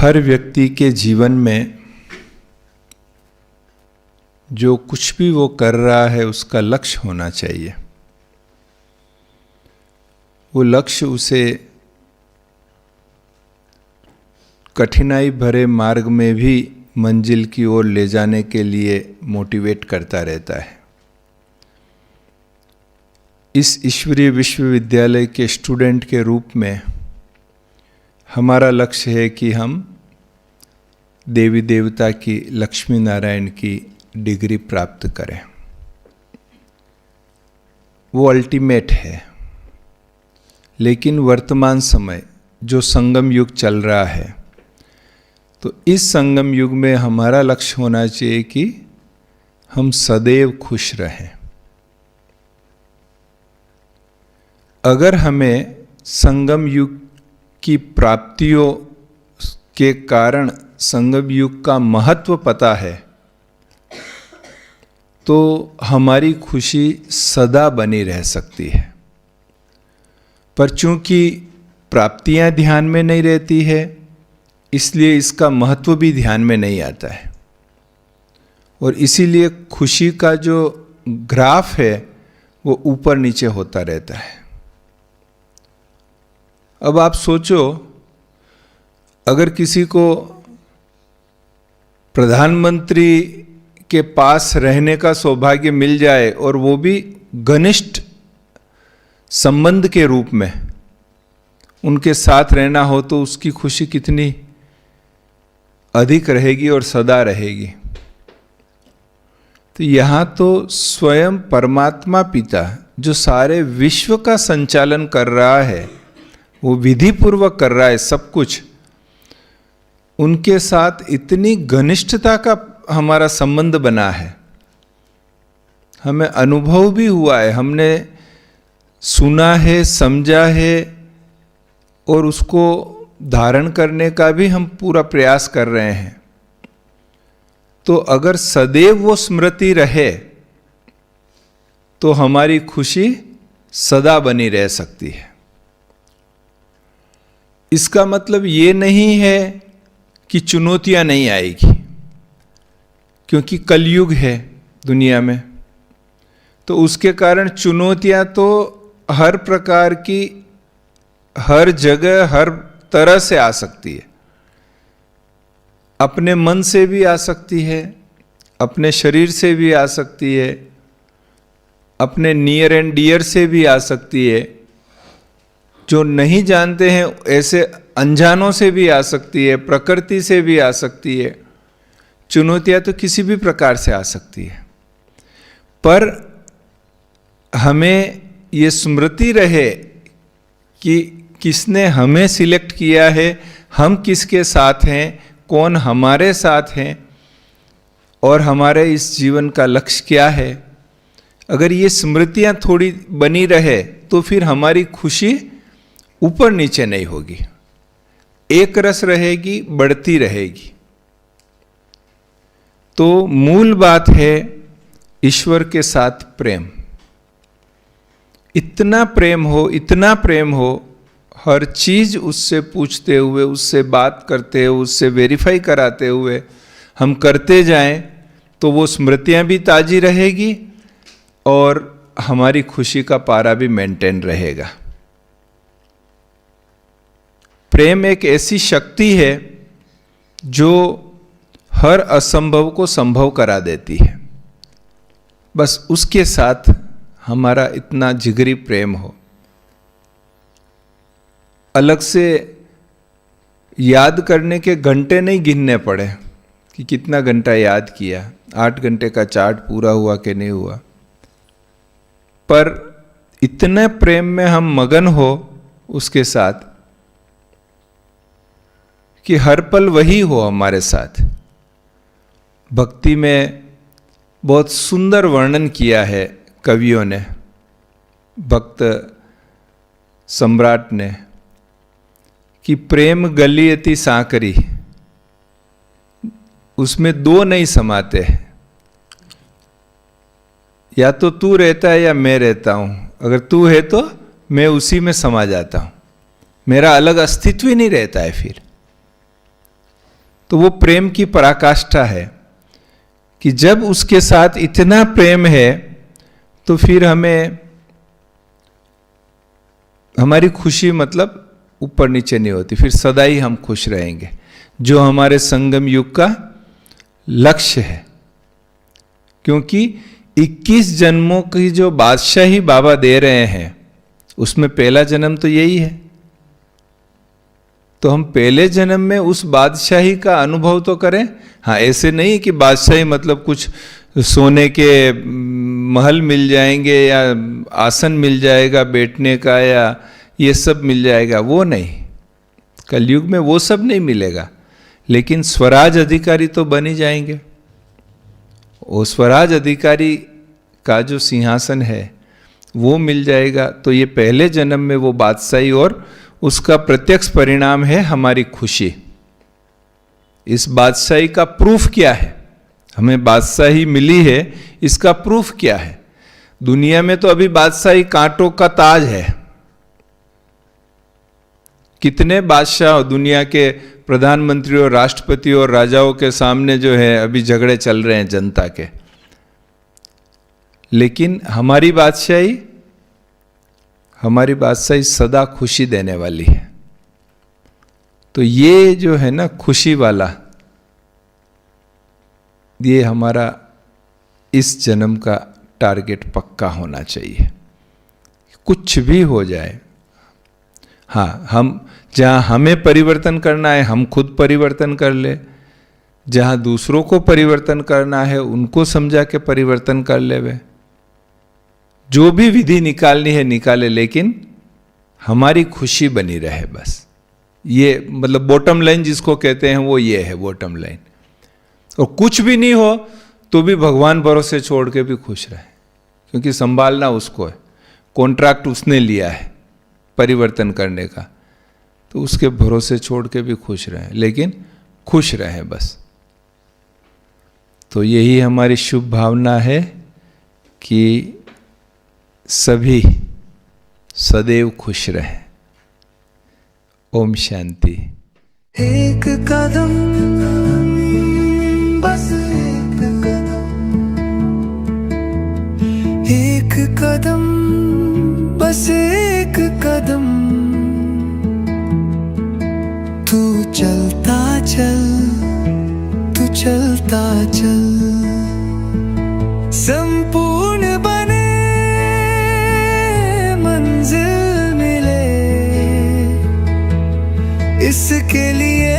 हर व्यक्ति के जीवन में जो कुछ भी वो कर रहा है उसका लक्ष्य होना चाहिए। वो लक्ष्य उसे कठिनाई भरे मार्ग में भी मंजिल की ओर ले जाने के लिए मोटिवेट करता रहता है। इस ईश्वरीय विश्वविद्यालय के स्टूडेंट के रूप में हमारा लक्ष्य है कि हम देवी देवता की, लक्ष्मी नारायण की डिग्री प्राप्त करें। वो अल्टीमेट है। लेकिन वर्तमान समय जो संगम युग चल रहा है, तो इस संगम युग में हमारा लक्ष्य होना चाहिए कि हम सदैव खुश रहें। अगर हमें संगम युग की प्राप्तियों के कारण संगम युग का महत्व पता है, तो हमारी खुशी सदा बनी रह सकती है। पर चूंकि प्राप्तियां ध्यान में नहीं रहती है, इसलिए इसका महत्व भी ध्यान में नहीं आता है, और इसीलिए खुशी का जो ग्राफ है वो ऊपर नीचे होता रहता है। अब आप सोचो, अगर किसी को प्रधानमंत्री के पास रहने का सौभाग्य मिल जाए और वो भी घनिष्ठ संबंध के रूप में उनके साथ रहना हो, तो उसकी खुशी कितनी अधिक रहेगी और सदा रहेगी। तो यहाँ तो स्वयं परमात्मा पिता जो सारे विश्व का संचालन कर रहा है, वो विधि पूर्वक कर रहा है सब कुछ, उनके साथ इतनी घनिष्ठता का हमारा संबंध बना है। हमें अनुभव भी हुआ है, हमने सुना है, समझा है, और उसको धारण करने का भी हम पूरा प्रयास कर रहे हैं। तो अगर सदैव वो स्मृति रहे तो हमारी खुशी सदा बनी रह सकती है। इसका मतलब ये नहीं है कि चुनौतियां नहीं आएगी, क्योंकि कलयुग है दुनिया में, तो उसके कारण चुनौतियां तो हर प्रकार की, हर जगह, हर तरह से आ सकती है। अपने मन से भी आ सकती है, अपने शरीर से भी आ सकती है, अपने नियर एंड डियर से भी आ सकती है, जो नहीं जानते हैं ऐसे अनजानों से भी आ सकती है, प्रकृति से भी आ सकती है। चुनौतियां तो किसी भी प्रकार से आ सकती है, पर हमें ये स्मृति रहे कि किसने हमें सिलेक्ट किया है, हम किसके साथ हैं, कौन हमारे साथ हैं, और हमारे इस जीवन का लक्ष्य क्या है। अगर ये स्मृतियां थोड़ी बनी रहे तो फिर हमारी खुशी ऊपर नीचे नहीं होगी, एक रस रहेगी, बढ़ती रहेगी। तो मूल बात है ईश्वर के साथ प्रेम। इतना प्रेम हो, इतना प्रेम हो, हर चीज उससे पूछते हुए, उससे बात करते हुए, उससे वेरीफाई कराते हुए हम करते जाएं, तो वो स्मृतियां भी ताजी रहेगी और हमारी खुशी का पारा भी मेंटेन रहेगा। प्रेम एक ऐसी शक्ति है जो हर असंभव को संभव करा देती है। बस उसके साथ हमारा इतना जिगरी प्रेम हो। अलग से याद करने के घंटे नहीं गिनने पड़े कि कितना घंटा याद किया, 8 घंटे का चार्ट पूरा हुआ कि नहीं हुआ, पर इतने प्रेम में हम मगन हो उसके साथ कि हर पल वही हो हमारे साथ। भक्ति में बहुत सुंदर वर्णन किया है कवियों ने, भक्त सम्राट ने, कि प्रेम गली अति सांकरी, उसमें दो नहीं समाते, या तो तू रहता है या मैं रहता हूं। अगर तू है तो मैं उसी में समा जाता हूं, मेरा अलग अस्तित्व ही नहीं रहता है फिर। तो वो प्रेम की पराकाष्ठा है कि जब उसके साथ इतना प्रेम है तो फिर हमें हमारी खुशी मतलब ऊपर नीचे नहीं होती, फिर सदा ही हम खुश रहेंगे, जो हमारे संगम युग का लक्ष्य है। क्योंकि 21 जन्मों की जो बादशाही बाबा दे रहे हैं उसमें पहला जन्म तो यही है। तो हम पहले जन्म में उस बादशाही का अनुभव तो करें। हाँ, ऐसे नहीं कि बादशाही मतलब कुछ सोने के महल मिल जाएंगे या आसन मिल जाएगा बैठने का या ये सब मिल जाएगा, वो नहीं। कलयुग में वो सब नहीं मिलेगा, लेकिन स्वराज अधिकारी तो बन ही जाएंगे। वो स्वराज अधिकारी का जो सिंहासन है वो मिल जाएगा। तो ये पहले जन्म में वो बादशाही, और उसका प्रत्यक्ष परिणाम है हमारी खुशी। इस बादशाही का प्रूफ क्या है? हमें बादशाही मिली है, इसका प्रूफ क्या है? दुनिया में तो अभी बादशाही कांटों का ताज है। कितने बादशाह, दुनिया के प्रधानमंत्री और राष्ट्रपति और राजाओं के सामने जो है अभी झगड़े चल रहे हैं जनता के। लेकिन हमारी बादशाही सदा खुशी देने वाली है। तो ये जो है ना खुशी वाला, ये हमारा इस जन्म का टारगेट पक्का होना चाहिए। कुछ भी हो जाए, हाँ, हम जहाँ हमें परिवर्तन करना है हम खुद परिवर्तन कर ले, जहाँ दूसरों को परिवर्तन करना है उनको समझा के परिवर्तन कर ले। वे जो भी विधि निकालनी है निकाले, लेकिन हमारी खुशी बनी रहे बस। ये मतलब बॉटम लाइन जिसको कहते हैं वो ये है बॉटम लाइन। और कुछ भी नहीं हो तो भी भगवान भरोसे छोड़ के भी खुश रहे, क्योंकि संभालना उसको है, कॉन्ट्रैक्ट उसने लिया है परिवर्तन करने का। तो उसके भरोसे छोड़ के भी खुश रहें, लेकिन खुश रहें बस। तो यही हमारी शुभ भावना है कि सभी सदैव खुश रहें। ओम शांति। एक कदम, बस एक कदम, एक कदम, बस एक कदम, तू चलता चल, तू चलता चल, संपूर्ण बने मंजिल मिले, इसके लिए